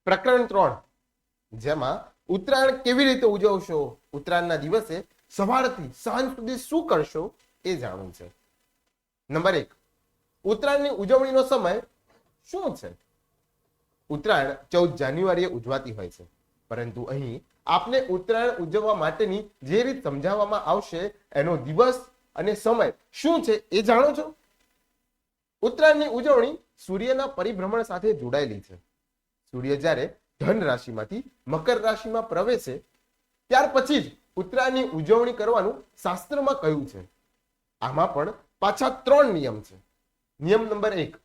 પ્રકરણ 3, જેમાં ઉત્તરાયણ કેવી રીતે ઉજવશો, ઉત્તરાયણના દિવસે સવારથી સાંજ સુધી શું કરશો એ જાણવું છે. નંબર 1, ઉત્તરાયણની ઉજવણીનો સમય શું છે? ઉત્તરાયણ 14 જાન્યુઆરીએ ઉજવાતી હોય છે, પરંતુ અહીં આપને ઉત્તરાયણ ઉજવવા માટેની જે રીત સમજાવવામાં આવશે એનો દિવસ અને સમય શું છે એ જાણો છો? ઉત્તરાયણની ઉજવણી સૂર્યના પરિભ્રમણ સાથે જોડાયેલી છે. સૂર્ય જ્યારે ધન રાશિમાંથી મકર રાશિમાં પ્રવેશે ત્યાર પછી જ ઉત્તરાયણની ઉજવણી કરવાનું શાસ્ત્રમાં કહ્યું છે. આમાં પણ પાછા 3 નિયમ છે. નિયમ નંબર 1,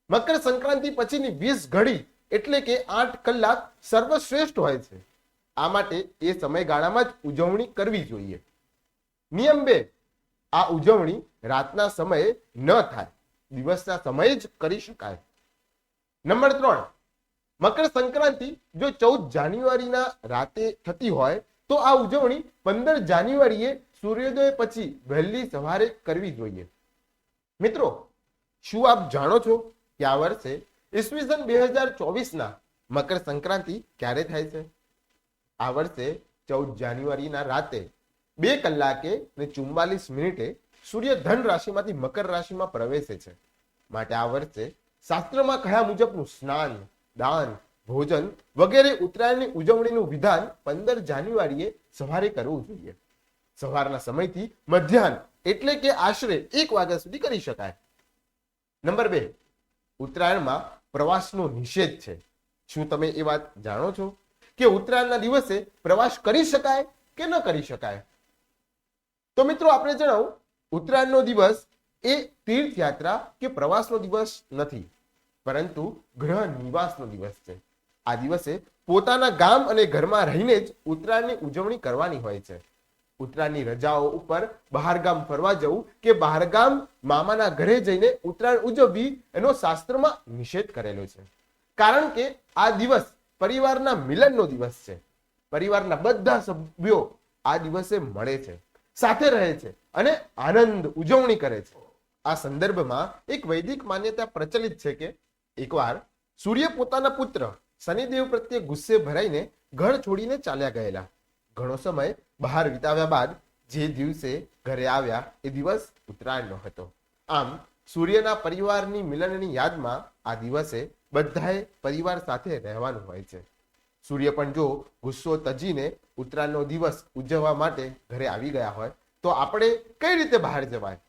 મકર સંક્રાંતિ પછીની 20 ઘડી એટલે કે 8 કલાક સર્વશ્રેષ્ઠ હોય છે. આ માટે એ સમયગાળામાં જ ઉજવણી કરવી જોઈએ. નિયમ 2, આ ઉજવણી રાતના સમયે ન થાય, દિવસના સમયે જ કરી શકાય. નંબર 3, મકર સંક્રાંતિ જો 14 જાન્યુઆરીના રાતે થતી હોય તો આ ઉજવણી 15 જાન્યુઆરીએ સૂર્યોદય પછી વહેલી સવારે કરવી જોઈએ. મિત્રો, શું આપ જાણો છો કે આ વર્ષે ઈસવીસન 2024ના મકર સંક્રાંતિ ક્યારે થાય છે? આ વર્ષે 14 જાન્યુઆરીના રાતે 2 કલાકે ને 44 મિનિટે સૂર્ય ધન રાશિમાંથી મકર રાશિમાં પ્રવેશે છે. માટે આ વર્ષે શાસ્ત્રમાં કહ્યા મુજબનું સ્નાન, દાન, ભોજન વગેરે ઉત્તરાયણની ઉજવણીનું વિધાન 15 જાન્યુઆરીએ સવારે કરવું જોઈએ. સવારના સમયથી મધ્યાહન એટલે કે આશરે 1 વાગ્યા સુધી કરી શકાય. નંબર 2, ઉત્તરાયણમાં પ્રવાસનો નિષેધ છે. શું તમે એ વાત જાણો છો કે ઉત્તરાયણના દિવસે પ્રવાસ કરી શકાય કે ન કરી શકાય? તો મિત્રો, આપણે જણાવું, ઉત્તરાયણનો દિવસ એ તીર્થયાત્રા કે પ્રવાસનો દિવસ નથી, પરંતુ ગ્રહ નિવાસનો દિવસ છે. આ દિવસે પોતાના ગામ અને ઘરમાં રહીને જ ઉત્તરાયણની ઉજવણી કરવાની હોય છે. ઉત્તરાયણની રજાઓ ઉપર બહારગામ ફરવા જવું કે બહારગામ મામાના ઘરે જઈને ઉત્તરાયણ ઉજવવી એનો શાસ્ત્રમાં નિષેધ કરેલો છે. કારણ કે આ દિવસ પરિવારના મિલનનો દિવસ છે. પરિવારના બધા સભ્યો આ દિવસે મળે છે, સાથે રહે છે અને આનંદ ઉજવણી કરે છે. આ સંદર્ભમાં એક વૈદિક માન્યતા પ્રચલિત છે કે એકવાર સૂર્ય પોતાના પુત્ર શનિદેવ પ્રત્યે ગુસ્સે ભરાઈને ઘર છોડીને ચાલ્યા ગયેલા. ઘણો સમય બહાર વિતાવ્યા બાદ જે દિવસે ઘરે આવ્યા એ દિવસ ઉત્તરાયણનો હતો. આમ સૂર્યના પરિવારની મિલનની યાદમાં આ દિવસે બધાએ પરિવાર સાથે રહેવાનું હોય છે. સૂર્ય પણ જો ગુસ્સો તજીને ઉત્તરાયણનો દિવસ ઉજવવા માટે ઘરે આવી ગયા હોય તો આપણે કઈ રીતે બહાર જવાય?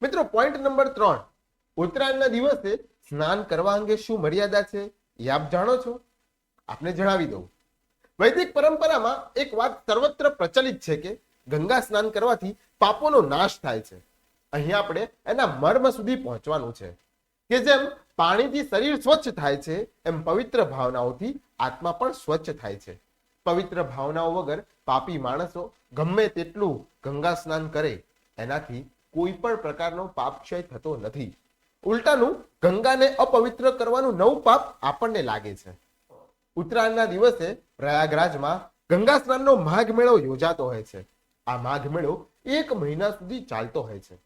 મિત્રો, પોઈન્ટ નંબર 3, ઉત્તરાયણના દિવસે સ્નાન કરવા અંગે શું મર્યાદા છે એ આપ જાણો છો? આપને જણાવી દઉં. વૈદિક પરંપરામાં એક વાત સર્વત્ર પ્રચલિત છે કે ગંગા સ્નાન કરવાથી પાપોનો નાશ થાય છે. અહીં આપણે એના મર્મ સુધી પહોંચવાનું છે કે જેમ પાણીથી શરીર સ્વચ્છ થાય છે એમ પવિત્ર ભાવનાઓથી આત્મા પણ સ્વચ્છ થાય છે. પવિત્ર ભાવનાઓ વગર પાપી માણસો ગમે તેટલું ગંગા સ્નાન કરે એનાથી કોઈ પણ પ્રકારનો પાપક્ષય થતો નથી. ઉલટાનું ગંગાને અપવિત્ર કરવાનું નવું પાપ આપણને લાગે છે. ઉત્તરાયણના દિવસે પ્રયાગરાજમાં ગંગા સ્નાનનો માઘ મેળો યોજાતો હોય છે. આ માઘ મેળો 1 મહિના સુધી ચાલતો હોય છે.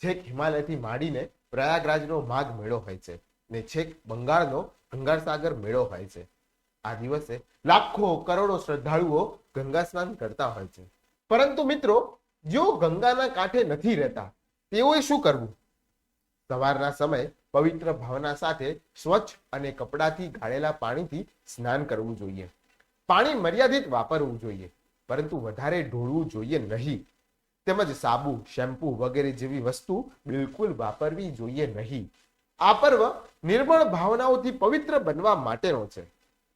છેક હિમાલયથી માંડીને પ્રયાગરાજનો માઘ મેળો હોય છે ને છેક બંગાળનો ગંગાસાગર મેળો હોય છે. આ દિવસે લાખો કરોડો શ્રદ્ધાળુઓ ગંગા સ્નાન કરતા હોય છે. પરંતુ મિત્રો, જેઓ ગંગાના કાંઠે નથી રહેતા તેઓએ શું કરવું? સવારના સમયે પવિત્ર ભાવના સાથે સ્વચ્છ અને કપડાથી ગાળેલા પાણીથી સ્નાન કરવું જોઈએ. પાણી મર્યાદિત વાપરવું જોઈએ, પરંતુ વધારે ઢોળવું જોઈએ નહીં. તેમજ સાબુ, શેમ્પુ વગેરે જેવી વસ્તુ બિલકુલ વાપરવી જોઈએ નહીં. આ પર્વ નિર્મળ ભાવનાઓથી પવિત્ર બનવા માટેનો છે.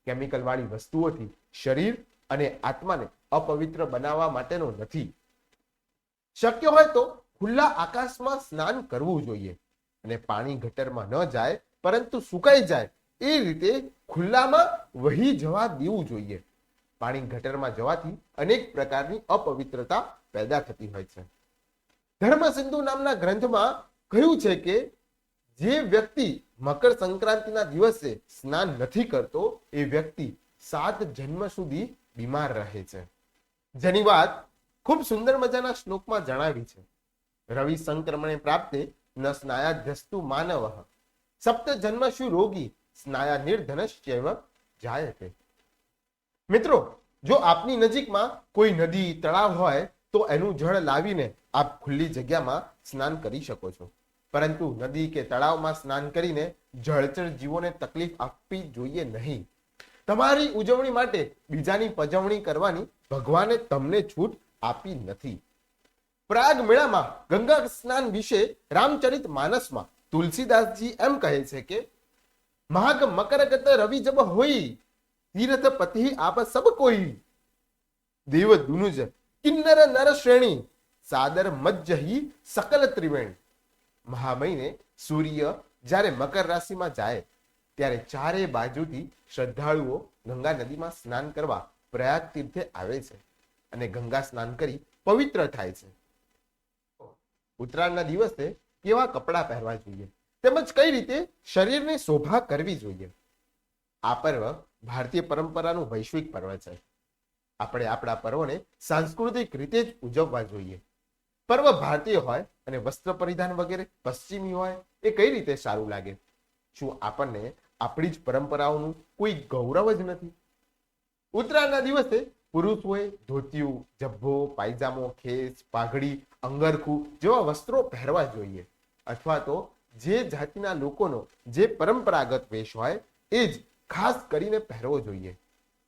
કેમિકલ વાળી વસ્તુઓથી શરીર અને આત્માને અપવિત્ર બનાવવા માટેનો નથી. શક્ય હોય તો ખુલ્લા આકાશમાં સ્નાન કરવું જોઈએ અને પાણી ગટરમાં ન જાય પરંતુ સુકાઈ જાય એ રીતે ખુલ્લામાં વહી જવા દેવું જોઈએ. પાણી ગટરમાં જવાથી અનેક પ્રકારની અપવિત્રતા પેદા થતી હોય છે. ધર્મસિંધુ નામના ગ્રંથમાં કહ્યું છે કે જે વ્યક્તિ મકર સંક્રાંતિના દિવસે સ્નાન નથી કરતો એ વ્યક્તિ 7 જન્મ સુધી બીમાર રહે છે. જેની વાત ખૂબ સુંદર મજાના શ્લોકમાં જણાવી છે. રવિ સંક્રમણે પ્રાપ્તે ન સ્નાયાધ્યસ્તુ માનવ સપ્ત જન્મશુ રોગી સ્નાયા નિર્ધનશ્ચૈવ જાયતે. મિત્રો, જો આપની નજીકમાં કોઈ નદી તળાવ હોય તો એનું જળ લાવીને આપ ખુલ્લી જગ્યામાં સ્નાન કરી શકો છો, પરંતુ નદી કે તળાવમાં સ્નાન કરીને જળચર જીવોને તકલીફ આપવી જોઈએ નહીં. તમારી ઉજવણી માટે બીજાની પજવણી કરવાની ભગવાને તમને છૂટ આપી નથી. પ્રયાગ મેળામાં ગંગા સ્નાન વિશે રામચરિત માનસમાં તુલસીદાસજી એમ કહે છે કે માઘ મકરગત રવિ જબ હોઈ તીર્થ પતિ આપ સબ કોઈ દેવ દુનુજ કિન્નર નર શ્રેણી સાદર મજ્જહી સકલ ત્રિવેણી. મહામહિને સૂર્ય જ્યારે મકર રાશિમાં જાય ત્યારે ચારે બાજુથી શ્રદ્ધાળુઓ ગંગા નદીમાં સ્નાન કરવા પ્રયાગ તીર્થે આવે છે અને ગંગા સ્નાન કરી પવિત્ર થાય છે. ઉત્તરાયણના દિવસે કેવા કપડાં પહેરવા જોઈએ તેમજ કઈ રીતે શરીરની શોભા કરવી જોઈએ. આ પર્વ ભારતીય પરંપરાનું વૈશ્વિક પર્વ છે. આપણે આપણા પર્વોને સાંસ્કૃતિક રીતે જ ઉજવવા જોઈએ. પર્વ ભારતીય હોય અને વસ્ત્ર પરિધાન વગેરે પશ્ચિમી હોય એ કઈ રીતે સારું લાગે? શું આપણને આપણી જ પરંપરાઓનું કોઈ ગૌરવ જ નથી? ઉત્તરાયણના દિવસે પુરુષોએ ધોતિયું, જબ્બો, પાયજામો, ખેસ, પાઘડી, અંગરખું જેવા વસ્ત્રો પહેરવા જોઈએ, અથવા તો જે જાતિના લોકોનો જે પરંપરાગત વેશ હોય એ જ ખાસ કરીને પહેરવો જોઈએ.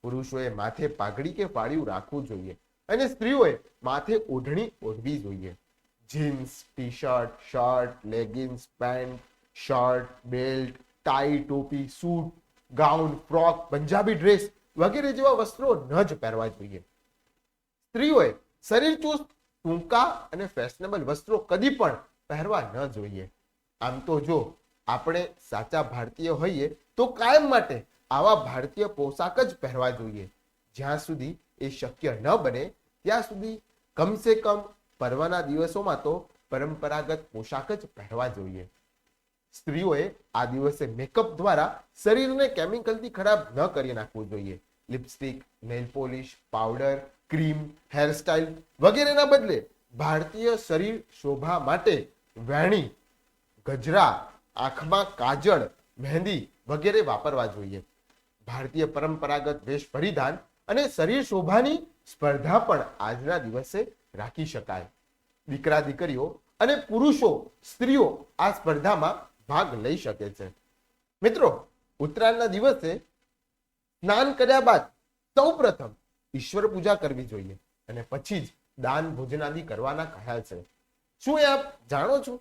પુરુષોએ માથે પાઘડી કે પાળિયું રાખવું જોઈએ અને સ્ત્રીઓએ માથે ઓઢણી ઓઢવી જોઈએ. Jeans, T shirt, shirt, leggings, pant, shirt, belt, tie, ટોપી, suit, gown, frock, Punjabi dress વગેરે જેવા વસ્ત્રો ન જ પહેરવા જોઈએ. સ્ત્રીઓએ શરીર ચુસ્ત, ટૂંકા અને ફેશનેબલ વસ્ત્રો કદી પણ પહેરવા ન જોઈએ. આમ તો જો આપણે સાચા ભારતીય હોઈએ તો કાયમ માટે આવા ભારતીય પોશાક જ પહેરવા જોઈએ. જ્યાં સુધી એ શક્ય ન બને ત્યાં સુધી કમસે કમ પર્વના દિવસોમાં તો પરંપરાગત પોશાક જ પહેરવા જોઈએ. સ્ત્રીઓએ આ દિવસે મેકઅપ દ્વારા શરીરને કેમિકલથી ખરાબ ન કરી નાખવું જોઈએ. Lipstick, nail polish, powder, cream, hairstyle વગેરેના બદલે ભારતીય શરીર શોભા માટે વેણી, ગજરા, આંખમાં કાજળ, મહેંદી વગેરે વાપરવા જોઈએ. ભારતીય પરંપરાગત વેશ પરિધાન અને શરીર શોભાની સ્પર્ધા પણ આજના દિવસે રાખી શકાય. દીકરા દીકરીઓ અને પુરુષો, સ્ત્રીઓ આ સ્પર્ધામાં ભાગ લઈ શકે છે. મિત્રો, ઉત્તરાયણના દિવસે સ્નાન કર્યા બાદ સૌ પ્રથમ ઈશ્વર પૂજા કરવી જોઈએ અને પછી જ દાન ભોજનાદિ કરવાના કહ્યા છે. શું એ આપ જાણો છો?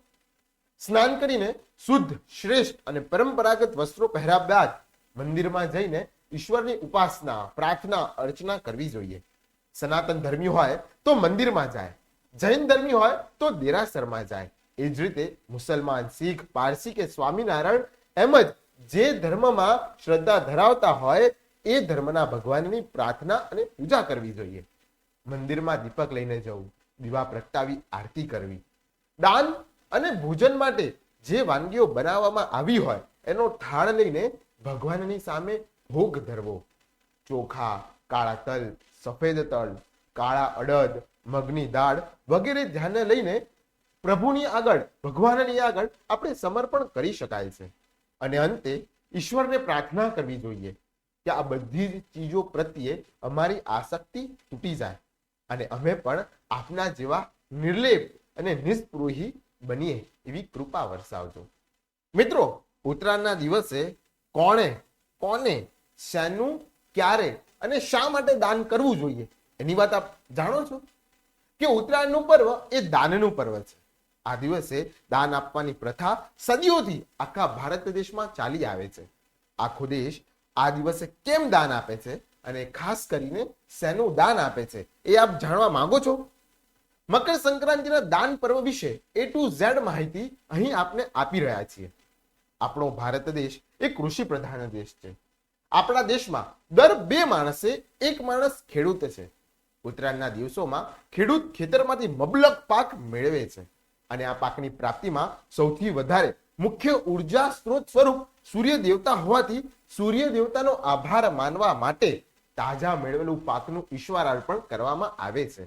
સ્નાન કરીને શુદ્ધ, શ્રેષ્ઠ અને પરંપરાગત વસ્ત્રો પહેર્યા બાદ મંદિરમાં જઈને ઈશ્વરની ઉપાસના, પ્રાર્થના, અર્ચના કરવી જોઈએ. સનાતન ધર્મી હોય તો મંદિરમાં જાય, જૈન ધર્મી હોય તો દેરાસરમાં જાય. એ જ રીતે મુસલમાન, શીખ, પારસી કે સ્વામિનારાયણ એમ જ જે ધર્મમાં શ્રદ્ધા ધરાવતા હોય એ ધર્મના ભગવાનની પ્રાર્થના અને પૂજા કરવી જોઈએ. મંદિરમાં દીપક લઈને જવું, દીવા પ્રગટાવી આરતી કરવી, દાન અને ભોજન માટે જે વાનગીઓ બનાવવામાં આવી હોય એનો થાળ લઈને ભગવાનની સામે ભોગ ધરવો. ચોખા, કાળા તલ, સફેદ તલ, કાળા અડદ, મગની દાળ વગેરે ધ્યાને લઈને પ્રભુની આગળ, ભગવાનની આગળ આપણે સમર્પણ કરી શકાય છે. અને અંતે ઈશ્વરને પ્રાર્થના કરવી જોઈએ કે આ બધી જ ચીજો પ્રત્યે અમારી આસક્તિ તૂટી જાય અને અમે પણ આપના જેવા નિર્લેપ અને નિસ્પૃહી બનીએ એવી કૃપા વરસાવજો. મિત્રો, ઉત્તરાયણના દિવસે કોને, શેનું, ક્યારે અને શા માટે દાન કરવું જોઈએ એની વાત આપ જાણો છો? કે ઉત્તરાયણનું પર્વ એ દાનનું પર્વ છે. આ દિવસે દાન આપવાની પ્રથા સદીઓથી આખા ભારત દેશમાં ચાલી આવે છે. આખો દેશ આ દિવસે કેમ દાન આપે છે અને ખાસ કરીને શેનું દાન આપે છે એ આપ જાણવા માંગો છો? મકર સંક્રાંતિના દાન પર્વ વિશે A to Z માહિતી અહીં આપને આપી રહ્યા છીએ. આપણો ભારત દેશ એ કૃષિ પ્રધાન દેશ છે. આપણા દેશમાં દર 2 માણસે 1 માણસ ખેડૂત છે. ઉત્તરાયણના દિવસોમાં ખેડૂત ખેતરમાંથી મબલક પાક મેળવે છે અને આ પાકની પ્રાપ્તિમાં સૌથી વધારે મુખ્ય ઉર્જા સ્ત્રોત સ્વરૂપ સૂર્ય દેવતા હોવાથી સૂર્ય દેવતાનો આભાર માનવા માટે તાજા મેળવેલું પાકનું ઈશ્વરાર્પણ કરવામાં આવે છે.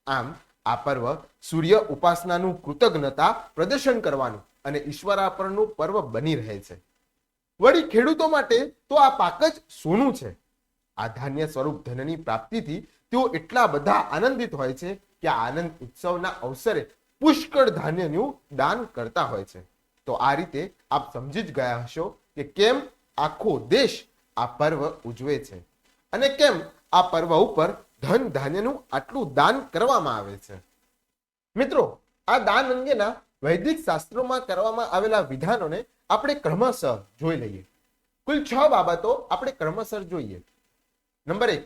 આમ આ પર્વ સૂર્ય ઉપાસનાનું કૃતજ્ઞતા પ્રદર્શન કરવાનું અને ઈશ્વરાર્પણનું પર્વ બની રહે છે. વળી ખેડૂતો માટે તો આ પાક જ સોનું છે. આ ધાન્ય સ્વરૂપ ધનની પ્રાપ્તિથી તેઓ એટલા બધા આનંદિત હોય છે કે આ આનંદ ઉત્સવના અવસરે પુષ્કળ ધાન્યનું દાન કરતા હોય છે. તો આ રીતે આપ સમજી જ ગયા હશો કે કેમ આખો દેશ આ પર્વ ઉજવે છે અને કેમ આ પર્વ ઉપર ધન ધાન્યનું આટલું દાન કરવામાં આવે છે. મિત્રો, આ દાન અંગેના વૈદિક શાસ્ત્રોમાં કરવામાં આવેલા વિધાનોને આપણે ક્રમશઃ જોઈ લઈએ. કુલ 6 બાબતો આપણે ક્રમશઃ જોઈએ. નંબર 1,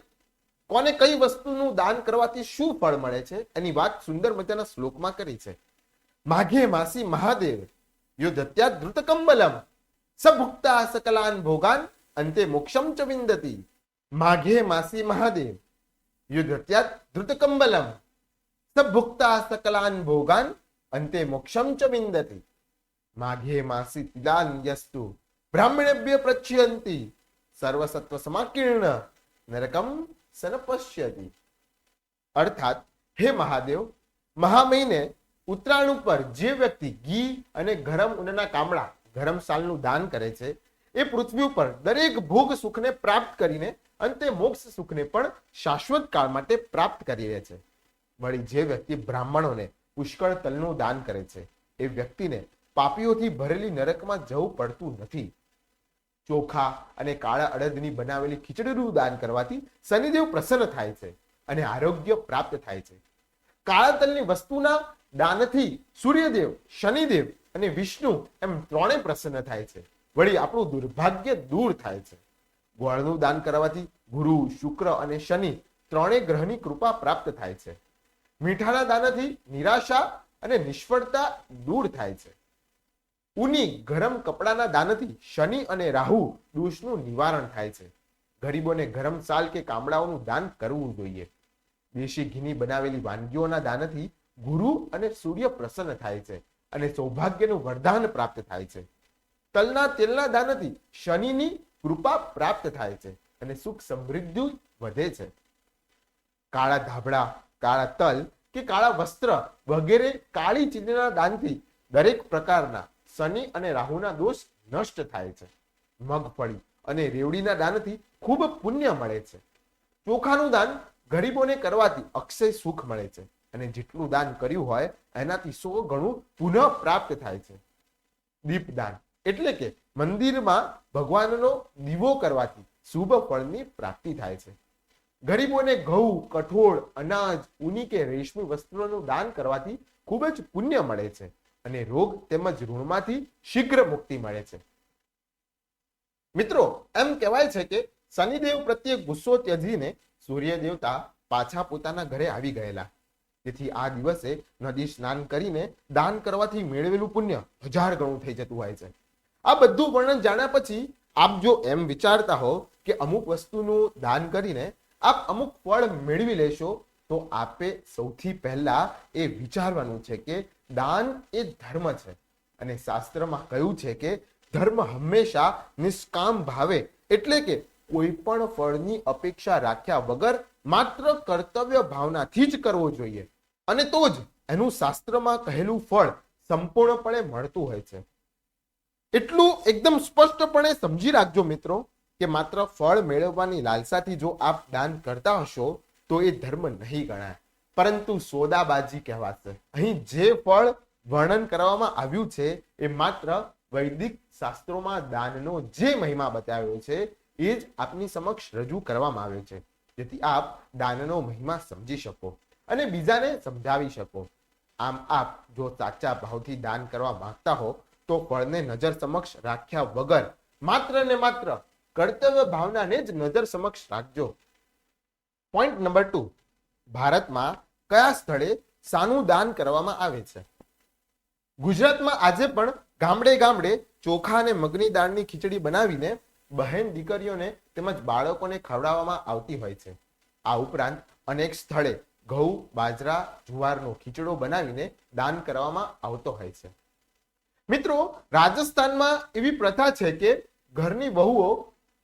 કોને કઈ વસ્તુનું દાન કરવાથી શું ફળ મળે છે એની વાત સુંદર મજાના શ્લોકમાં કરી છે. માઘે માસી મહાદેવ યુધત્યા ધૃતકંબલમ સભુક્તા સકલાન ભોગાન અંતે મોક્ષમ ચ વિંદતી. માઘે માસી મહાદેવ યુધત્યા ધૃતકંબલમ સભુક્તા સકલાન ભોગાન અંતે મોક્ષમ ચ વિંદતી. માઘે માસી તિલાન યસ્તુ બ્રાહ્મણેભ્ય પ્રચ્યંતિ સર્વસત્વ સમાકીર્ણ નરકમ સનપશ્યતિ. અર્થાત, હે મહાદેવ, મહા મહિને ઉત્તરાયણ ઉપર જે વ્યક્તિ ઘી અને ગરમ ઊનના કામળા ગરમ સાલનું દાન કરે છે એ પૃથ્વી ઉપર દરેક ભોગ સુખને પ્રાપ્ત કરીને અંતે મોક્ષ સુખને પણ શાશ્વત કાળ માટે પ્રાપ્ત કરી લે છે. વળી જે વ્યક્તિ બ્રાહ્મણોને પુષ્કળ તલનું દાન કરે છે એ વ્યક્તિને પાપીઓથી ભરેલી નરકમાં જવું પડતું નથી. ચોખા અને કાળા અડદની બનાવેલી ખીચડીનું દાન કરવાથી શનિદેવ પ્રસન્ન થાય છે અને આરોગ્ય પ્રાપ્ત થાય છે. કાળા તલની વસ્તુના દાનથી સૂર્યદેવ, શનિદેવ અને વિષ્ણુ એમ ત્રણેય પ્રસન્ન થાય છે. વળી આપણું દુર્ભાગ્ય દૂર થાય છે. ગોળનું દાન કરવાથી ગુરુ, શુક્ર અને શનિ ત્રણેય ગ્રહની કૃપા પ્રાપ્ત થાય છે. મીઠાના દાનથી નિરાશા અને નિષ્ફળતા દૂર થાય છે. ઊની ગરમ કપડાના દાનથી શનિ અને રાહુ દોષનું નિવારણ થાય છે. ગરીબોને ગરમ સાલ કે કામડાઓનું દાન કરવું જોઈએ. દેશી ઘીની બનાવેલી વાનગીઓના દાનથી ગુરુ અને સૂર્ય પ્રસન્ન થાય છે અને સૌભાગ્યનું વરદાન પ્રાપ્ત થાય છે. તલના તેલના દાનથી શનિની કૃપા પ્રાપ્ત થાય છે અને સુખ સમૃદ્ધિ વધે છે. કાળા ધાબળા, કાળા તલ કે કાળા વસ્ત્ર વગેરે કાળી ચીજના દાનથી દરેક પ્રકારના શનિ અને રાહુના દોષ નષ્ટ થાય છે. મગફળી અને રેવડીના દાનથી ખૂબ પુણ્ય મળે છે. ચોખાનું દાન ગરીબોને કરવાથી અક્ષય સુખ મળે છે અને જેટલું દાન કર્યું હોય એનાથી 100 ગણું પુનઃ પ્રાપ્ત થાય છે. દીપદાન એટલે કે મંદિરમાં ભગવાનનો દીવો કરવાથી શુભ ફળની પ્રાપ્તિ થાય છે. ગરીબોને ઘઉં, કઠોળ, અનાજ, ઊની કે રેશમી વસ્ત્રોનું દાન કરવાથી ખૂબ જ પુણ્ય મળે છે અને રોગ તેમજ ઋણમાંથી શીઘ્ર મુક્તિ મળે છે. મિત્રો, એમ કહેવાય છે કે શનિદેવ પ્રત્યે ગુસ્સો ત્યજીને સૂર્ય દેવતા પાછા પોતાના ઘરે આવી ગયેલા. તેથી આ દિવસે નદી સ્નાન કરીને દાન કરવાથી મેળવેલું પુણ્ય 1000 ગણું થઈ જતું હોય છે. આ બધું વર્ણન જાણ્યા પછી આપ જો એમ વિચારતા હો કે અમુક વસ્તુનું દાન કરીને આપ અમુક ફળ મેળવી લેશો તો આપે સૌથી પહેલા એ વિચારવાનું છે કે દાન એ ધર્મ છે અને શાસ્ત્રમાં કહ્યું છે કે ધર્મ હંમેશા નિષ્કામ ભાવે એટલે કે કોઈ પણ ફળની અપેક્ષા રાખ્યા વગર માત્ર કર્તવ્ય ભાવનાથી જ કરવો જોઈએ અને તો જ એનું શાસ્ત્રમાં કહેલું ફળ સંપૂર્ણપણે મળતું હોય છે. એટલું એકદમ સ્પષ્ટપણે સમજી રાખજો મિત્રો કે માત્ર ફળ મેળવવાની લાલસાથી જો આપ દાન કરતા હશો તો એ ધર્મ નહીં ગણાય, પરંતુ સોદાબાજી કહેવાશે. અહીં જે ફળ વર્ણન કરવામાં આવ્યું છે એ માત્ર વૈદિક શાસ્ત્રોમાં દાનનો જે મહિમા બતાવ્યો છે એ જ આપની સમક્ષ રજૂ કરવામાં આવ્યો છે, જેથી આપ દાનનો મહિમા સમજી શકો અને બીજાને સમજાવી શકો. આમ આપ જો સાચા ભાવથી દાન કરવા માંગતા હો તો ફળને નજર સમક્ષ રાખ્યા વગર માત્ર ને માત્ર કર્તવ્ય ભાવનાને જ નજર સમક્ષ રાખજો. પોઈન્ટ નંબર 2, ભારતમાં કયા સ્થળે શાનું દાન કરવામાં આવે છે? ગુજરાતમાં આજે પણ ગામડે ગામડે ચોખા અને મગની દાળની ખીચડી બનાવીને બહેન દીકરીઓને તેમજ બાળકોને ખવડાવવામાં આવતી હોય છે. આ ઉપરાંત અનેક સ્થળે ઘઉં, બાજરા, જુવારનો ખીચડો બનાવીને દાન કરવામાં આવતો હોય છે. મિત્રો, રાજસ્થાનમાં એવી પ્રથા છે કે ઘરની વહુઓ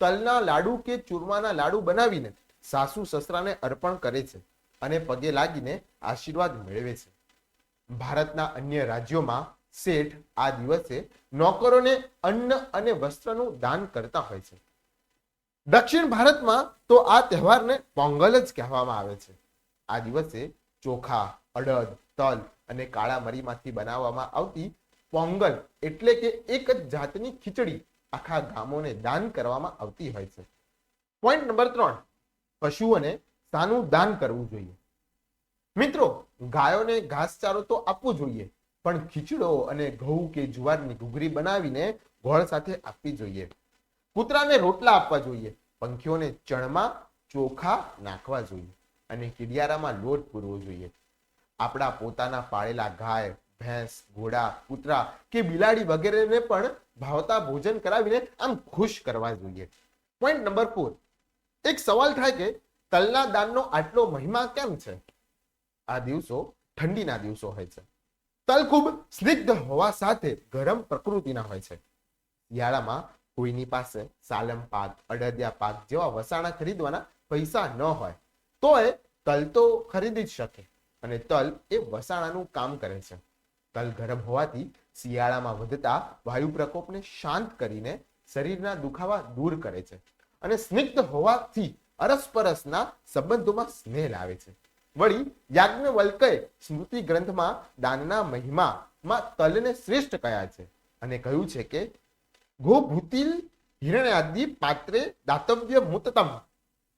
તલના લાડુ કે ચૂરમાના લાડુ બનાવીને સાસુ સસરાને અર્પણ કરે છે અને પગે લાગીને આશીર્વાદ મેળવે છે. ભારતના અન્ય રાજ્યોમાં શેઠ આ દિવસે નોકરોને અન્ન અને વસ્ત્રનું દાન કરતા હોય છે. દક્ષિણ ભારતમાં તો આ તહેવારને પોંગલ જ કહેવામાં આવે છે. આ દિવસે ચોખા, અડદ, તલ અને કાળા મરીમાંથી બનાવવામાં આવતી પોંગલ એટલે કે એક જ જાતની ખીચડી આખા ગામોને દાન કરવામાં આવતી હોય છે. પોઈન્ટ નંબર 3, પશુઓને શાનું દાન કરવું જોઈએ? મિત્રો, ગાયોને ઘાસચારો તો આપવો જોઈએ, પણ ખીચડો અને ઘઉં કે જુવારની ઘૂઘરી બનાવીને ગોળ સાથે આપવી જોઈએ. કૂતરાને રોટલા આપવા જોઈએ, પંખીઓને ચણમાં ચોખા નાખવા જોઈએ અને કીડિયારામાં લોટ પૂરવો જોઈએ. આપણા પોતાના પાળેલા ગાય, ભેંસ, ઘોડા, કૂતરા કે બિલાડી વગેરેને પણ ભાવતા ભોજન કરાવીને આમ ખુશ કરવા જોઈએ. પોઈન્ટ નંબર 4, એક સવાલ થાય કે તલના દાનનો આટલો મહિમા કેમ છે? આ દિવસો ઠંડીના દિવસો હોય છે. તલ ખૂબ સ્નિગ્ધ હોવા સાથે ગરમ પ્રકૃતિના હોય છે. શિયાળામાં કોઈની પાસે સાલમ પાક, અડદિયા પાક જેવા વસાણા ખરીદવાના પૈસા ન હોય તો એ તલ તો ખરીદી જ શકે અને તલ એ વસાણાનું કામ કરે છે. તલ ગરમ હોવાથી શિયાળામાં વધતા વાયુ પ્રકોપને શાંત કરીને શરીરના દુખાવા દૂર કરે છે અને સ્નિગ્ધ હોવાથી અરસપરસના સંબંધોમાં સ્નેહ લાવે છે. વળી યાજ્ઞવલ્ક્ય સ્મૃતિ ગ્રંથમાં દાનના મહિમામાં તલને શ્રેષ્ઠ કયા છે અને કહ્યું છે કે ગોભૂતિલ હિરણ્યાદિ પાત્રે દાતવ્ય મુતતમ,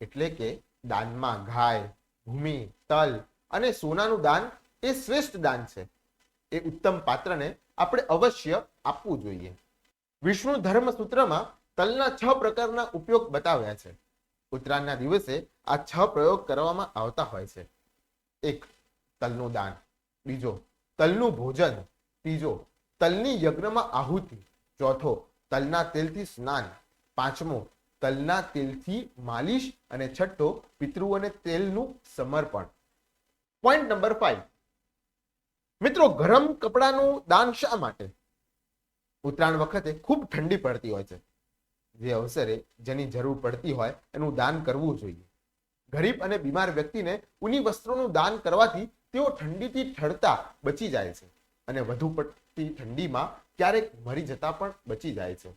એટલે કે દાનમાં ગાય, ભૂમિ, તલ અને સોનાનું દાન એ શ્રેષ્ઠ દાન છે. એ ઉત્તમ પાત્રને આપણે અવશ્ય આપવું જોઈએ. વિષ્ણુ ધર્મ સૂત્રમાં તલના 6 પ્રકારના ઉપયોગ બતાવ્યા છે. ઉત્તરાયણના દિવસે આ 6 પ્રયોગ કરવામાં આવતા હોય છે. 1, તલનું દાન. 2, તલનું ભોજન. 3, તલની યજ્ઞમાં આહુતિ. 4, તલના તેલથી સ્નાન. 5, તલના તેલથી માલિશ અને 6, પિતૃઓને તેલનું સમર્પણ. પોઈન્ટ નંબર 5, મિત્રો, ગરમ કપડાનું દાન શા માટે? ઉત્તરાયણ વખતે ખૂબ ઠંડી પડતી હોય છે. જે અવસરે જેની જરૂર પડતી હોય એનું દાન કરવું જોઈએ. ગરીબ અને બીમાર વ્યક્તિને ઊની વસ્ત્રોનું દાન કરવાથી તેઓ ઠંડીથી ઠરતા બચી જાય છે અને વધુ પડતી ઠંડીમાં ક્યારેક મરી જતા પણ બચી જાય છે.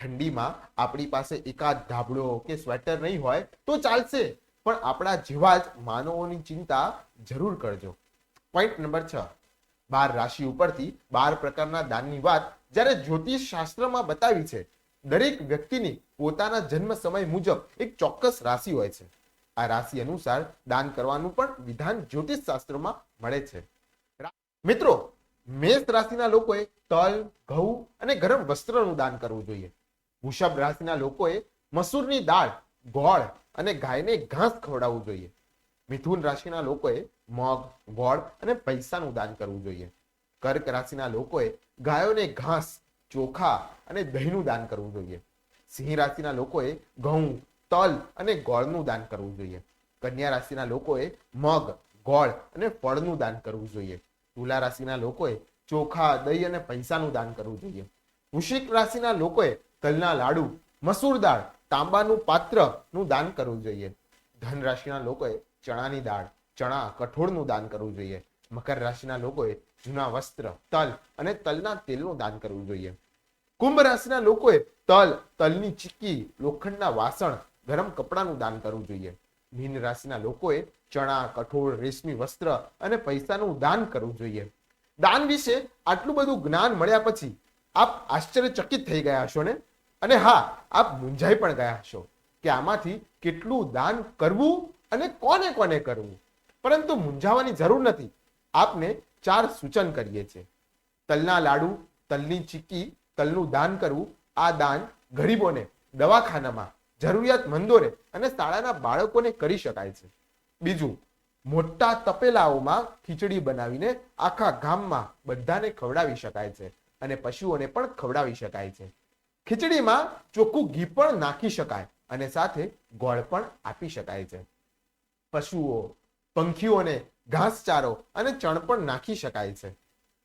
ઠંડીમાં આપણી પાસે એકાદ ધાબળો કે સ્વેટર નહીં હોય તો ચાલશે, પણ આપણા જેવા જ માનવોની ચિંતા જરૂર કરજો. પોઈન્ટ નંબર 6, 12 રાશિ ઉપરથી 12 પ્રકારના દાનની વાત જ્યારે જ્યોતિષ શાસ્ત્રમાં બતાવી છે. દરેક વ્યક્તિની પોતાના જન્મ સમય મુજબ એક ચોક્કસ રાશિ હોય છે. આ રાશિ અનુસાર દાન કરવાનું પણ વિધાન જ્યોતિષ શાસ્ત્રમાં મળે છે. મિત્રો, મેષ રાશિના લોકોએ તલ, ઘઉં અને ગરમ વસ્ત્રનું દાન કરવું જોઈએ. વૃષભ રાશિના લોકોએ મસૂરની દાળ, ગોળ અને ગાયને ઘાસ ખવડાવવું જોઈએ. મિથુન રાશિના લોકોએ મગ, ગોળ અને પૈસાનું દાન કરવું જોઈએ. કર્ક રાશિના લોકોએ ગાયોને ઘાસ, ચોખા અને દહીંનું દાન કરવું જોઈએ. સિંહ રાશિના લોકોએ ઘઉં, તલ અને ગોળનું દાન કરવું જોઈએ. કન્યા રાશિના લોકોએ મગ, ગોળ અને ફળનું દાન કરવું જોઈએ. તુલા રાશિના લોકોએ ચોખા, દહીં અને પૈસાનું દાન કરવું જોઈએ. વૃશ્ચિક રાશિના લોકોએ તલના લાડુ, મસૂર દાળ, તાંબાનું પાત્રનું દાન કરવું જોઈએ. ધન રાશિના લોકોએ ચણાની દાળ, ચણા, કઠોળનું દાન કરવું જોઈએ. મકર રાશિના લોકોએ જૂના વસ્ત્ર, તલ અને તલના તેલનું દાન કરવું જોઈએ. કુંભ રાશિના લોકોએ તલ, તલની ચીક્કી, લોખંડના વાસણ, ગરમ કપડાનું દાન કરવું જોઈએ. મીન રાશિના લોકોએ ચણા, કઠોળ, રેશમી વસ્ત્ર અને પૈસાનું દાન કરવું જોઈએ. દાન વિશે આટલું બધું જ્ઞાન મળ્યા પછી આપ આશ્ચર્યચકિત થઈ ગયા હશો ને? અને હા, આપ મૂંઝાઈ પણ ગયા હશો કે આમાંથી કેટલું દાન કરવું અને કોને કોને કરવું. પરંતુ મૂંઝાવાની જરૂર નથી. આપને 4 સૂચન કરીએ છીએ. તલના લાડુ, તલની ચીક્કી, તલનું દાન કરવું. આ દાન ગરીબોને, દવાખાનામાં, જરૂરિયાતમંદોને અને શાળાના બાળકોને કરી શકાય છે. બીજું, મોટા તપેલાઓમાં ખીચડી બનાવીને આખા ગામમાં બધાને ખવડાવી શકાય છે અને પશુઓને પણ ખવડાવી શકાય છે. ખીચડીમાં ચોખ્ખું ઘી પણ નાખી શકાય અને સાથે ગોળ પણ આપી શકાય છે. પશુઓ, પંખીઓને ઘાસચારો અને ચણ પણ નાખી શકાય છે.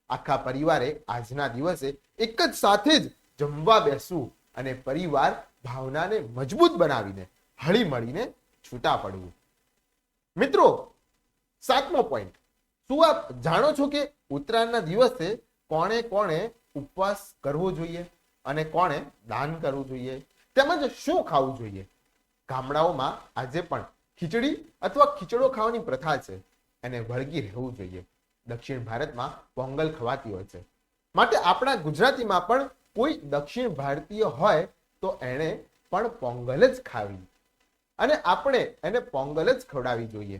આખા પરિવારે આજના દિવસે એક જ સાથે જ જમવા બેસવું અને પરિવાર ભાવનાને મજબૂત બનાવીને હળી મળીને છૂટા પડવું. મિત્રો, 7મો પોઈન્ટ, શું આપ જાણો છો કે ઉત્તરાયણના દિવસે કોણે કોણે ઉપવાસ કરવો જોઈએ અને કોણે દાન કરવું જોઈએ, તેમજ શું ખાવું જોઈએ. ગામડાઓમાં આજે પણ ખીચડી અથવા ખીચડો ખાવાની પ્રથા છે અને વળગી રહેવું જોઈએ. દક્ષિણ ભારતમાં પોંગલ ખવાતી હોય છે, માટે આપણા ગુજરાતીમાં પણ કોઈ દક્ષિણ ભારતીય હોય તો એણે પણ પોંગલ જ ખાવી અને આપણે એને પોંગલ જ ખવડાવવી જોઈએ.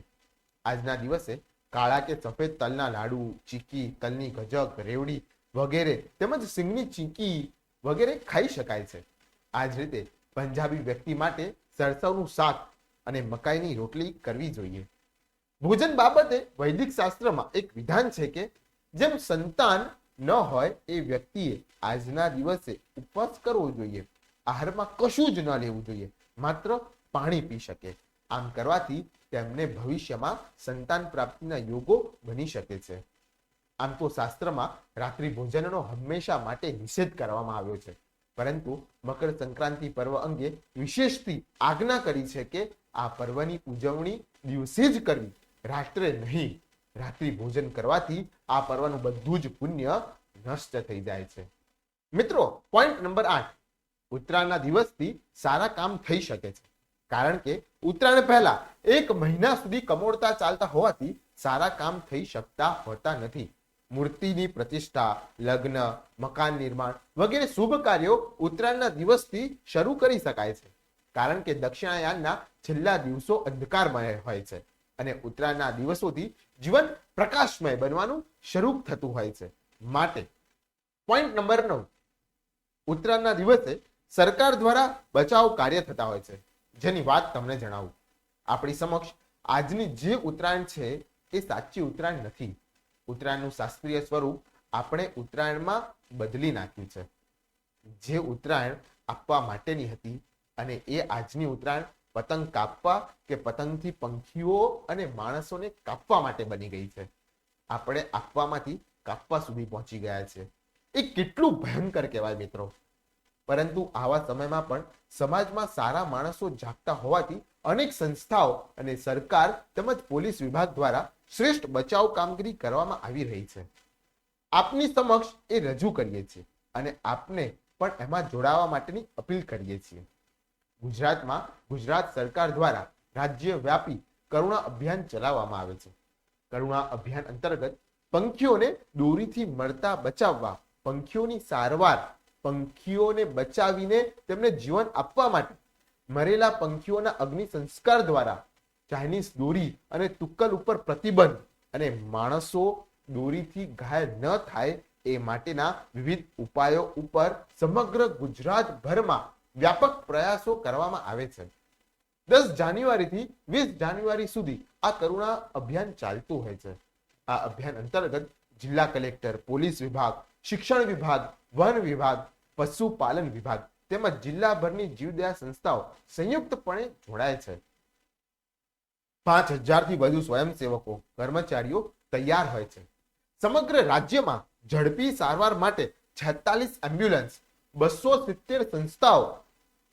આજના દિવસે કાળા કે સફેદ તલના લાડુ, ચીકી, તલની ગજક, રેવડી વગેરે તેમજ સિંગની ચીકી વગેરે ખાઈ શકાય છે. આ જ રીતે પંજાબી વ્યક્તિ માટે સરસવનું શાક અને મકાઈની રોટલી કરવી જોઈએ. ભોજન બાબતે વૈદિક શાસ્ત્રમાં એક વિધાન છે કે જેમ સંતાન ન હોય એ વ્યક્તિએ આજના દિવસે ઉપવાસ કરવો જોઈએ. આહારમાં કશું જ ન લેવું જોઈએ, માત્ર પાણી પી શકે. આમ કરવાથી તેમને ભવિષ્યમાં સંતાન પ્રાપ્તિના યોગો બની શકે છે. આમ તો શાસ્ત્રમાં રાત્રિ ભોજનનો હંમેશા માટે નિષેધ કરવામાં આવ્યો છે, પરંતુ મકર સંક્રાંતિ પર્વ અંગે વિશેષથી આજ્ઞા કરી છે કે આ પર્વની ઉજવણી દિવસે જ કરવી, રાત્રે નહીં. રાત્રિ ભોજન કરવાથી આ પર્વનું બધું જ પુણ્ય નષ્ટ થઈ જાય છે. મિત્રો, પોઈન્ટ નંબર 8, ઉત્તરાયણના દિવસથી સારા કામ થઈ શકે છે, કારણ કે ઉત્તરાયણ પહેલા એક મહિના સુધી કમોડતા ચાલતા હોવાથી સારા કામ થઈ શકતા હોતા નથી. મૂર્તિની પ્રતિષ્ઠા, લગ્ન, મકાન નિર્માણ વગેરે શુભ કાર્યો ઉત્તરાયણના દિવસથી શરૂ કરી શકાય છે, કારણ કે દક્ષિણાયનના છેલ્લા દિવસો અંધકારમય હોય છે અને ઉત્તરાયણના દિવસોથી જીવન પ્રકાશમય બનવાનું શરૂ થતું હોય છે. માટે પોઈન્ટ નંબર 9, ઉત્તરાયણના દિવસે સરકાર દ્વારા બચાવ કાર્ય થતા હોય છે, જેની વાત તમને જણાવું. આપણી સમક્ષ આજની જે ઉત્તરાયણ છે એ સાચી ઉત્તરાયણ નથી. ઉત્તરાયણનું શાસ્ત્રીય સ્વરૂપ આપણે ઉત્તરાયણમાં બદલી નાખ્યું છે. જે ઉત્તરાયણ આપવા માટેની હતી અને એ આજની ઉત્તરાયણ પતંગ કાપવા કે પતંગથી પંખીઓ અને માણસોને કાપવા માટે બની ગઈ છે. આપણે આપવામાંથી કાપવા સુધી પહોંચી ગયા છે. એ કેટલું ભયંકર કહેવાય મિત્રો. પરંતુ આવા સમયમાં પણ સમાજમાં સારા માણસો જાગતા હોવાથી અનેક સંસ્થાઓ અને સરકાર તેમજ પોલીસ વિભાગ દ્વારા શ્રેષ્ઠ બચાવ કામગીરી કરવામાં આવી રહી છે. આપની સમક્ષ એ રજૂ કરીએ છીએ અને આપને પણ એમાં જોડાવા માટેની અપીલ કરીએ છીએ. ગુજરાતમાં ગુજરાત સરકાર દ્વારા રાજ્યવ્યાપી કરુણા અભિયાન ચલાવવામાં આવે છે. કરુણા અભિયાન અંતર્ગત પંખીઓને દોરીથી મળતા બચાવવા, પંખીઓની સારવાર, પંખીઓને બચાવીને તેમને જીવન આપવા માટે મરેલા પંખીઓના અગ્નિ સંસ્કાર દ્વારા ચાઇનીઝ દોરી અને તુક્કલ ઉપર પ્રતિબંધ અને માણસો દોરીથી ઘાયલ ન થાય એ માટેના વિવિધ ઉપાયો ઉપર સમગ્ર ગુજરાતભરમાં વ્યાપક પ્રયાસો કરવામાં આવે છે. 10 જાન્યુઆરીથી 20 જાન્યુઆરી સુધી આ કરુણા અભિયાન ચાલતું હોય છે. આ અભિયાન અંતર્ગત જિલ્લા કલેક્ટર, પોલીસ વિભાગ, શિક્ષણ વિભાગ, વન વિભાગ, પશુપાલન વિભાગ તેમજ જિલ્લાભરની જીવદયા સંસ્થાઓ સંયુક્તપણે જોડાય છે. 5000 થી વધુ સ્વયંસેવકો, કર્મચારીઓ તૈયાર હોય છે. સમગ્ર રાજ્યમાં ઝડપી સારવાર માટે 46 એમ્બ્યુલન્સ, 270 સંસ્થાઓ,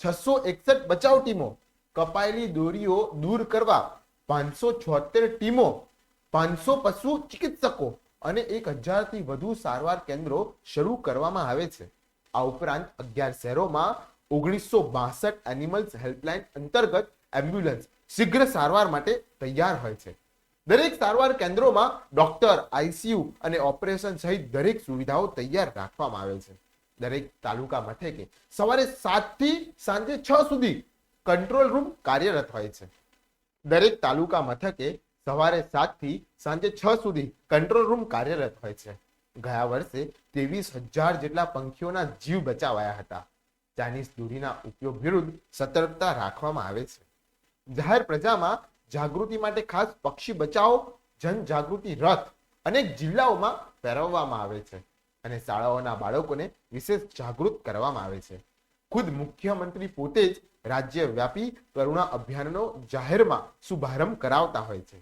661 બચાવ ટીમો, કપાયેલી દોરીઓ દૂર કરવા 576 ટીમો, 500 પશુ ચિકિત્સકો અને 1000 થી વધુ સારવાર કેન્દ્રો શરૂ કરવામાં આવે છે. આ ઉપરાંત 11 શહેરોમાં 1962 એનિમલ્સ હેલ્પલાઇન અંતર્ગત એમ્બ્યુલન્સ શીઘ્ર સારવાર માટે તૈયાર હોય છે. દરેક સારવાર કેન્દ્રોમાં ડોક્ટર, આઈસીયુ અને ઓપરેશન સહિત દરેક સુવિધાઓ તૈયાર રાખવામાં આવે છે. દરેક તાલુકા મથકે સવારે 7 થી સાંજે 6 સુધી કંટ્રોલ રૂમ કાર્યરત હોય છે. દરેક તાલુકા મથકે સવારે 7 થી સાંજે 6 સુધી કંટ્રોલ રૂમ કાર્યરત હોય છે. ગયા વર્ષે 23,000 જેટલા પંખીઓના જીવ બચાવાયા હતા. ચાઇનીઝ દોરીના ઉપયોગ વિરુદ્ધ સતર્કતા રાખવામાં આવે છે. જાહેર પ્રજામાં જાગૃતિ માટે ખાસ પક્ષી બચાવો જનજાગૃતિ રથ અનેક જિલ્લાઓમાં ફેરવવામાં આવે છે અને શાળાઓના બાળકોને વિશેષ જાગૃત કરવામાં આવે છે. ખુદ મુખ્યમંત્રી પોતે જ રાજ્યવ્યાપી કરુણા અભિયાનનો જાહેરમાં શુભારંભ કરાવતા હોય છે.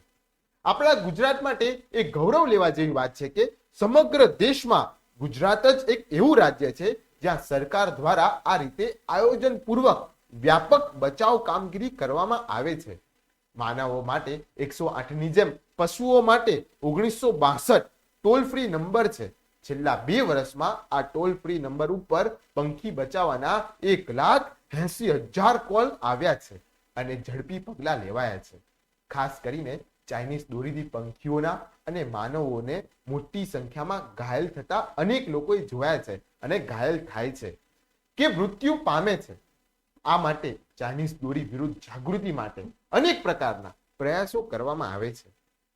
આપણા ગુજરાત માટે એક ગૌરવ લેવા જેવી વાત છે કે સમગ્ર દેશમાં ગુજરાત જ એક એવું રાજ્ય છે જ્યાં સરકાર દ્વારા આ રીતે આયોજનપૂર્વક વ્યાપક બચાવ કામગીરી કરવામાં આવે છે. માનવો માટે 108 ની જેમ પશુઓ માટે 1962 ટોલ ફ્રી નંબર છે. છેલ્લા 2 વર્ષમાં આ ટોલ ફ્રી નંબર ઉપર પંખી બચાવવાના 1,80,000 કોલ આવ્યા છે અને ઝડપી પગલાં લેવાયા છે. ખાસ કરીને ચાઇનીઝ દોરીથી પંખીઓના અને માનવોને મોટી સંખ્યામાં ઘાયલ થતા અનેક લોકોએ જોયા છે અને ઘાયલ થાય છે કે મૃત્યુ પામે છે. આ માટે ચાઇનીઝ દોરી વિરુદ્ધ જાગૃતિ માટે અનેક પ્રકારના પ્રયાસો કરવામાં આવે છે.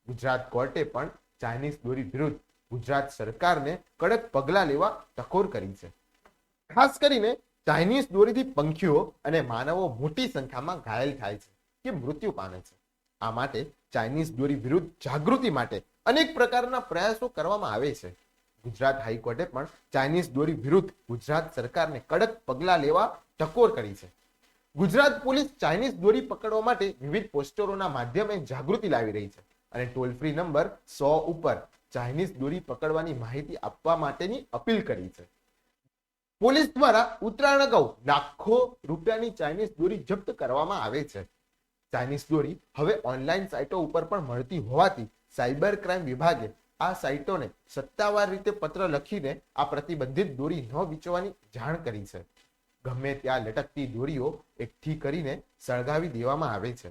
ગુજરાત કોર્ટે પણ ચાઇનીઝ દોરી વિરુદ્ધ ગુજરાત સરકારને કડક પગલાં લેવા ટકોર કરી છે. ખાસ કરીને ચાઇનીઝ દોરીથી પંખીઓ અને માનવો મોટી સંખ્યામાં ઘાયલ થાય છે કે મૃત્યુ પામે છે. આ માટે ચાઇનીઝ દોરી વિરુદ્ધ જાગૃતિ માટે અનેક પ્રકારના પ્રયાસો કરવામાં આવે છે. ગુજરાત હાઈકોર્ટે પણ ચાઇનીઝ દોરી વિરુદ્ધ ગુજરાત સરકારને કડક પગલાં લેવા ટકોર કરી છે. ગુજરાત પોલીસ ચાઇનીઝ દોરી પકડવા માટે વિવિધ પોસ્ટરોના માધ્યમે જાગૃતિ લાવી રહી છે અને ટોલ ફ્રી નંબર 100 ઉપર ચાઇનીઝ દોરી પકડવાની માહિતી આપવા માટેની અપીલ કરી છે. પોલીસ દ્વારા ઉત્તરાયણ અગાઉ લાખો રૂપિયાની ચાઇનીઝ દોરી જપ્ત કરવામાં આવે છે. ચાઇનીઝ દોરી હવે ઓનલાઈન સાઇટો ઉપર પણ મળતી હોવાથી સાયબર ક્રાઇમ વિભાગે આ સાઇટોને સત્તાવાર રીતે પત્ર લખીને આ પ્રતિબંધિત દોરી ન વેચવાની જાણ કરી છે. ગમે ત્યાં લટકતી દોરીઓ એકઠી કરીને સળગાવી દેવામાં આવે છે.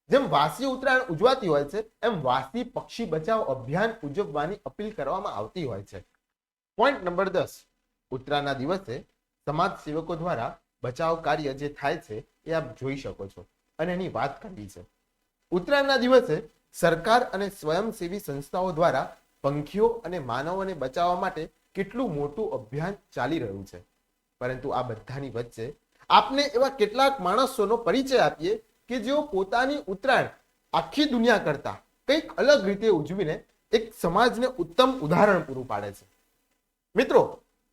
જેમ વાસી ઉત્તરાયણ ઉજવાતી હોય છે એમ વાસી પક્ષી બચાવ અભિયાન ઉજવવાની અપીલ કરવામાં આવતી હોય છે. પોઈન્ટ નંબર 10, ઉત્તરાયણના દિવસે સમાજ સેવકો દ્વારા બચાવ કાર્ય જે થાય છે એ આપ જોઈ શકો છો અને એની વાત કરવી છે. ઉત્તરાયણના દિવસે સરકાર અને સ્વયંસેવી સંસ્થાઓ દ્વારા પંખીઓ અને માનવોને બચાવવા માટે કેટલું મોટું અભિયાન ચાલી રહ્યું છે. પરંતુ આ બધાની વચ્ચે આપને એવા કેટલાક માણસોનો પરિચય આપીએ કે જેઓ પોતાની ઉત્તરાયણ આખી દુનિયા કરતા કંઈક અલગ રીતે ઉજવીને એક સમાજને ઉત્તમ ઉદાહરણ પૂરું પાડે છે. મિત્રો,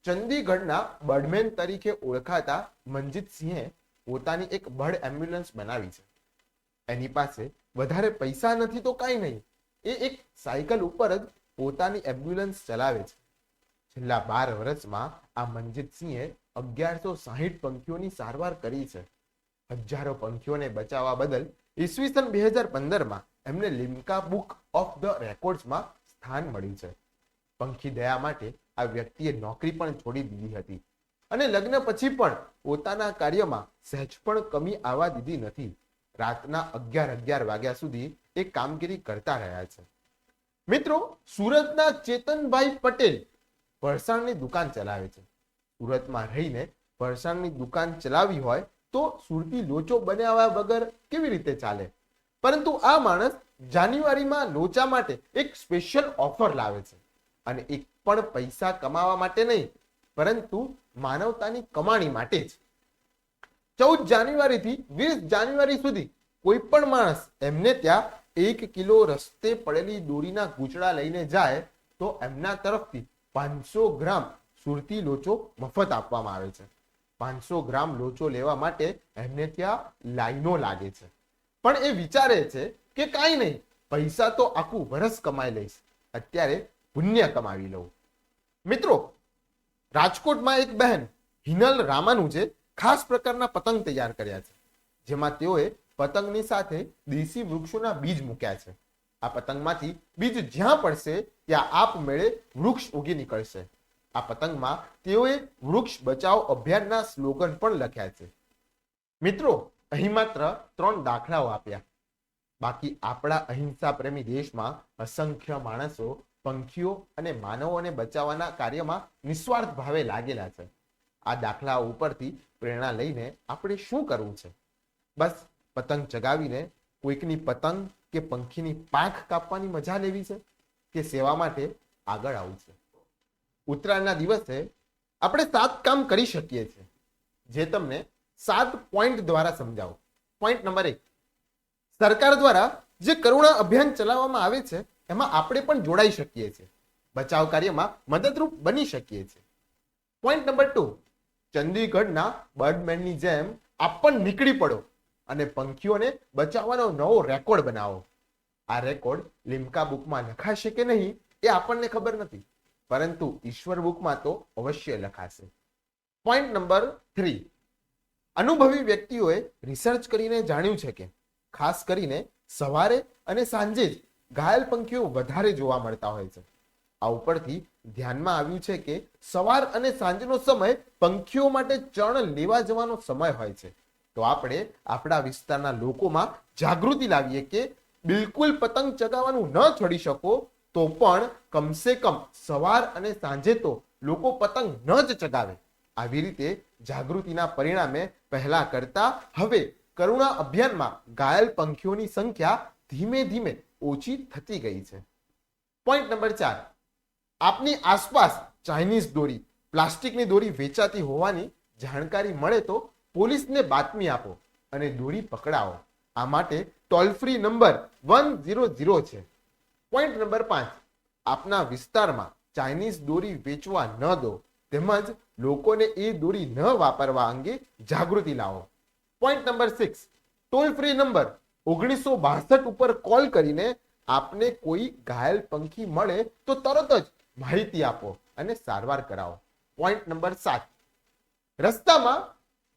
ચંદીગઢના બર્ડમેન તરીકે ઓળખાતા મનજીતસિંહે પોતાની એક બર્ડ એમ્બ્યુલન્સ બનાવી છે. એની પાસે વધારે પૈસા નથી તો કાંઈ નહીં, એ એક સાયકલ ઉપર જ પોતાની એમ્બ્યુલન્સ ચલાવે છે. છેલ્લા 12 વર્ષમાં આ મનજીતસિંહે 1160 પંખીઓની સારવાર કરી છે. હજારો પંખીઓને બચાવવા બદલ ઈસવીસન 2015માં એમને લિમ્કા બુક ઓફ ધ રેકોર્ડ્સમાં સ્થાન મળ્યું છે. પંખી દયા માટે આ વ્યક્તિએ નોકરી પણ છોડી દીધી હતી અને લગ્ન પછી પણ પોતાના કાર્યમાં સહેજ પણ કમી આવવા દીધી નથી. રાતના 11 વાગ્યા સુધી એ કામગીરી કરતા રહ્યા છે. મિત્રો, સુરતના ચેતનભાઈ પટેલ ફરસાણની દુકાન ચલાવે છે. સુરતમાં રહીને ફરસાણની દુકાન ચલાવી હોય તો સુરતી લોચો બનાવ્યા વગર કેવી રીતે ચાલે? પરંતુ આ માણસ જાન્યુઆરીમાં લોચા માટે એક સ્પેશિયલ ઓફર લાવે છે અને એક પણ પૈસા કમાવા માટે નહીં, પરંતુ માનવતાની કમાણી માટે જ. 14 જાન્યુઆરીથી 20 જાન્યુઆરી સુધી કોઈ પણ માણસ એમને ત્યાં 1 કિલો રસ્તે પડેલી દોરીના ગૂંચળા લઈને જાય તો એમના તરફથી 500 ગ્રામ સુરતી લોચો મફત આપવામાં આવે છે. 500 ગ્રામ લોચો લેવા માટે એમને ત્યાં લાઈનો લાગે છે, પણ એ વિચારે છે કે કાંઈ નહીં, પૈસા તો આખું વરસ કમાઈ લઈશ, અત્યારે પુણ્ય કમાવી લઉં. મિત્રો, રાજકોટમાં એક બહેન હિનલ રામાનુજે ખાસ પ્રકારના પતંગ તૈયાર કર્યા છે, જેમાં તેઓએ પતંગની સાથે દેશી વૃક્ષોના બીજ મૂક્યા છે. આ પતંગમાંથી બીજ જ્યાં પડશે ત્યાં આપમેળે વૃક્ષ ઉગી નીકળશે. આ પતંગમાં તેઓએ વૃક્ષ બચાવ અભિયાનના સ્લોગન પણ લખ્યા છે. મિત્રો, અહીં માત્ર 3 દાખલાઓ આપ્યા, બાકી આપણા અહિંસા પ્રેમી દેશમાં અસંખ્ય માણસો પંખીઓ અને માનવોને બચાવવાના કાર્યમાં નિસ્વાર્થ ભાવે લાગેલા છે. આ દાખલાઓ ઉપરથી પ્રેરણા લઈને આપણે શું કરવું છે? બસ પતંગ ચગાવીને કોઈકની પતંગ કે પંખીની પાંખ કાપવાની મજા લેવી છે કે સેવા માટે આગળ આવવું છે? ઉત્તરાયણના દિવસે આપણે 7 કામ કરી શકીએ છીએ, જે તમને 7 પોઈન્ટ દ્વારા સમજાવું. પોઈન્ટ નંબર 1, સરકાર દ્વારા જે કરુણા અભિયાન ચલાવવામાં આવે છે એમાં આપણે પણ જોડાઈ શકીએ છીએ, બચાવ કાર્યમાં મદદરૂપ બની શકીએ છીએ. પોઈન્ટ નંબર 2, ચંદીગઢના બર્ડમેનની જેમ આપ પણ નીકળી પડો અને પંખીઓને બચાવવાનો નવો રેકોર્ડ બનાવો. આ રેકોર્ડ લિમ્કા બુકમાં લખાશે કે નહીં એ આપણને ખબર નથી, પરંતુ ઈશ્વર બુકમાં તો અવશ્ય લખાશે. પોઈન્ટ નંબર 3, અનુભવી વ્યક્તિઓએ રિસર્ચ કરીને જાણ્યું છે કે ખાસ કરીને સવારે અને સાંજે જ ઘાયલ પંખીઓ વધારે જોવા મળતા હોય છે. આ ઉપરથી ધ્યાનમાં આવ્યું છે કે સવાર અને સાંજનો સમય પંખીઓ માટે ચણ લેવા જવાનો સમય હોય છે. તો આપણે આપણા વિસ્તારના લોકોમાં જાગૃતિ લાવીએ કે બિલકુલ પતંગ ચગાવવાનું ન છોડી શકો તો પણ કમસે કમ સવાર અને સાંજે તો લોકો પતંગ ન જ ચગાવે. આવી રીતે જાગૃતિના પરિણામે પહેલા કરતા હવે કરુણા અભિયાનમાં ઘાયલ પંખીઓની સંખ્યા ધીમે ધીમે ઓછી થતી ગઈ છે. પોઈન્ટ નંબર 4, આપની આસપાસ ચાઇનીઝ દોરી, પ્લાસ્ટિકની દોરી વેચાતી હોવાની જાણકારી મળે તો પોલીસને બાતમી આપો અને દોરી પકડાવો. આ માટે ટોલ ફ્રી નંબર 100 છે. પોઈન્ટ નંબર 5, આપના વિસ્તારમાં ચાઇનીઝ દોરી વેચવા ન દો તેમજ લોકોને એ દોરી ન વાપરવા અંગે જાગૃતિ લાવો. Point number 6, toll free number 1962 ઉપર કોલ કરીને આપને કોઈ ઘાયલ પંખી મળે તો તરત જ માહિતી આપો અને સારવાર કરાવો. પોઈન્ટ નંબર 7, રસ્તામાં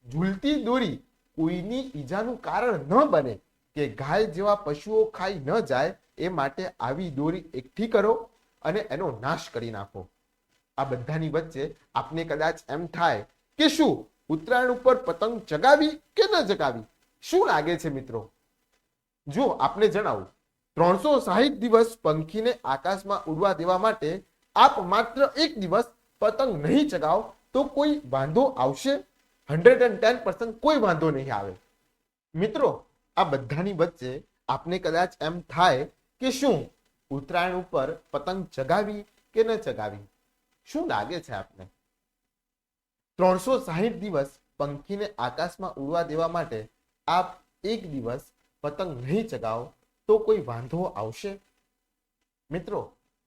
ઝૂલતી દોરી કોઈની ઈજાનું કારણ ન બને કે ગાય જેવા પશુઓ ખાઈ ન જાય એ માટે આવી દોરી એકઠી કરો અને એનો નાશ કરી નાખો. આ બધાની વચ્ચે આપને કદાચ એમ થાય કે શું ઉત્તરાયણ ઉપર પતંગ ચગાવી કે ન ચગાવી? શું લાગે છે મિત્રો? જો આપને જણાવું, 360 દિવસ પંખીને આકાશમાં ઉડવા દેવા માટે આપ માત્ર એક દિવસ પતંગ નહીં ચગાવો તો કોઈ વાંધો આવશે? 110% કોઈ વાંધો નહીં આવે. મિત્રો, આ બધાની વચ્ચે આપને કદાચ એમ થાય કે શું ઉત્તરાયણ ઉપર પતંગ ચગાવી કે ન ચગાવી? શું લાગે છે આપને? 360 દિવસ પંખીને આકાશમાં ઉડવા દેવા માટે આપ એક દિવસ પતંગ નહીં ચગાવો તો કોઈ વાંધો આવશે? મિત્રો,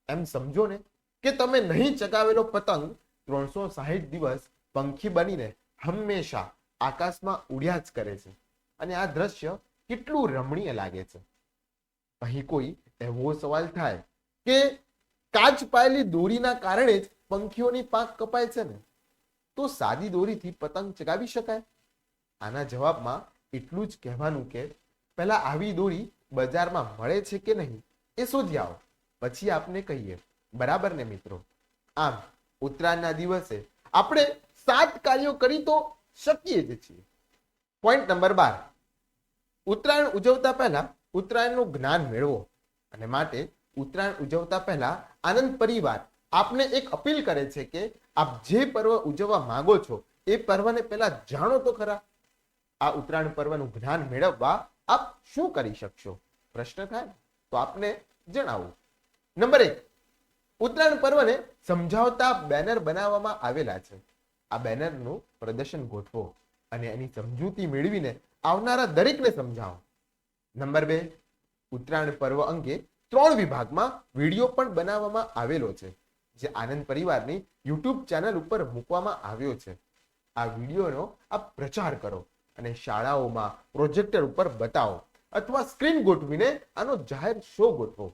એમ સમજો ને કે તમે નહીં ચગાવેલો પતંગ 360 દિવસ પંખી બનીને હંમેશા આકાશમાં ઉડ્યા જ કરે છે અને આ દ્રશ્ય કેટલું રમણીય લાગે છે. અહીં કોઈ એવો સવાલ થાય કે કાચ પાયેલી દોરીના કારણે જ પંખીઓની પાંખ કપાય છે ને, તો સાદી દોરીથી પતંગ ચગાવી શકાય? આના જવાબમાં એટલું જ કહેવાનું કે પહેલા આવી દોરી બજારમાં મળે છે કે નહીં એ શોધી આવો, પછી આપને કહીએ. બરાબર ને મિત્રો? આમ ઉત્તરાયણના દિવસે આપણે 7 કાર્યો કરી તો શકીએ જ છીએ. પોઈન્ટ નંબર 12, ઉત્તરાયણ ઉજવતા પહેલા ઉત્તરાયણનું જ્ઞાન મેળવો અને માટે ઉત્તરાયણ ઉજવતા પહેલા આનંદ પરિવાર આપને એક અપીલ કરે છે કે આપ જે પર્વ ઉજવવા માંગો છો એ પર્વને પહેલા જાણો તો ખરા. આ ઉત્તરાયણ પર્વનું જ્ઞાન મેળવવા આપ શું કરી શકશો? પ્રશ્ન થાય તો આપને જણાવું. નંબર 1, ઉત્તરાયણ પર્વને સમજાવતા બેનર બનાવવામાં આવેલા છે. આ બેનરનું પ્રદર્શન ગોઠવો અને એની સમજૂતી મેળવીને આવનારા દરેકને સમજાવો. નંબર 2, ઉત્તરાયણ પર્વ અંગે 3 વિભાગમાં વિડીયો પણ બનાવવામાં આવેલો છે જે આનંદ પરિવારની YouTube ચેનલ ઉપર મૂકવામાં આવ્યો છે. આ વિડીયોનો આપ પ્રચાર કરો અને શાળાઓમાં પ્રોજેક્ટર ઉપર બતાવો અથવા સ્ક્રીન ગોઠવીને આનો જાહેર શો ગોઠવો.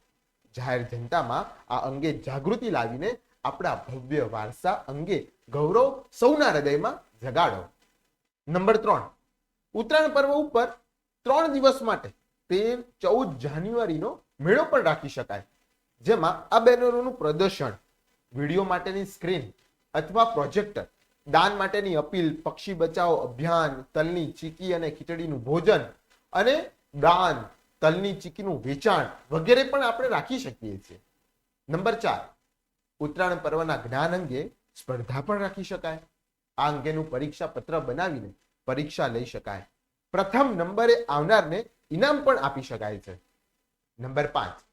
જાહેર જનતામાં આ અંગે જાગૃતિ લાવીને આપણા ભવ્ય વારસા અંગે ગૌરવ સૌના હૃદયમાં જગાડો. નંબર 3, ઉત્તરાયણ પર્વ ઉપર 3 દિવસ માટે 13-14 જાન્યુઆરીનો મેળો પણ રાખી શકાય, જેમાં આ બેનરોનું પ્રદર્શન, વિડીયો માટેની સ્ક્રીન અથવા પ્રોજેક્ટર, દાન માટેની અપીલ, પક્ષી બચાવો અભિયાન, તલની ચીકી અને ખીચડીનું ભોજન અને દાન, તલની ચીકીનું વેચાણ વગેરે પણ આપણે રાખી શકીએ છીએ. નંબર 4, ઉત્તરાયણ પર્વના જ્ઞાન અંગે સ્પર્ધા પણ રાખી શકાય. આ અંગેનું પરીક્ષા પત્ર બનાવીને પરીક્ષા લઈ શકાય. પ્રથમ નંબરે આવનારને ઇનામ પણ આપી શકાય છે. નંબર 5,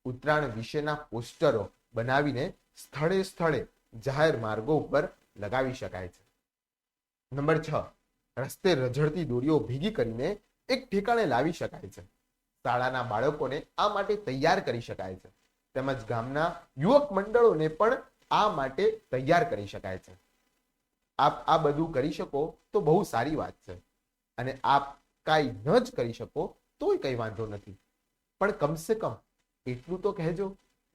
ઉત્તરાયણ વિશેના પોસ્ટરો બનાવીને સ્થળે સ્થળે જાહેર માર્ગો ઉપર લગાવી શકાય છે. નંબર 6, રસ્તે રઝળતી દોરીઓ ભેગી કરીને એક ઠેકાણે લાવી શકાય છે. શાળાના બાળકોને આ માટે તૈયાર કરી શકાય છે તેમજ ગામના યુવક મંડળોને પણ આ માટે તૈયાર કરી શકાય છે. આપ આ બધું કરી શકો તો બહુ સારી વાત છે અને આપ કાંઈ ન જ કરી શકો તોય કંઈ વાંધો નથી, પણ કમસે કમ એટલું તો કહેજો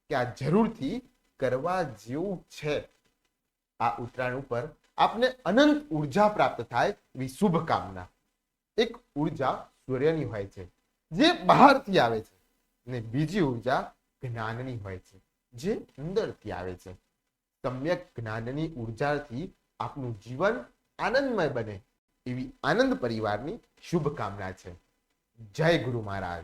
કે આ જરૂરથી કરવા જેવું છે. આ ઉત્તરાયણ ઉપર આપને અનંત ઉર્જા પ્રાપ્ત થાય એવી શુભકામના. એક ઉર્જા સૂર્યની હોય છે જે બહારથી આવે છે અને બીજી ઉર્જા જ્ઞાનની હોય છે જે અંદરથી આવે છે. સમ્યક જ્ઞાનની ઉર્જાથી આપનું જીવન આનંદમય બને એવી આનંદ પરિવારની શુભકામના છે. જય ગુરુ મહારાજ.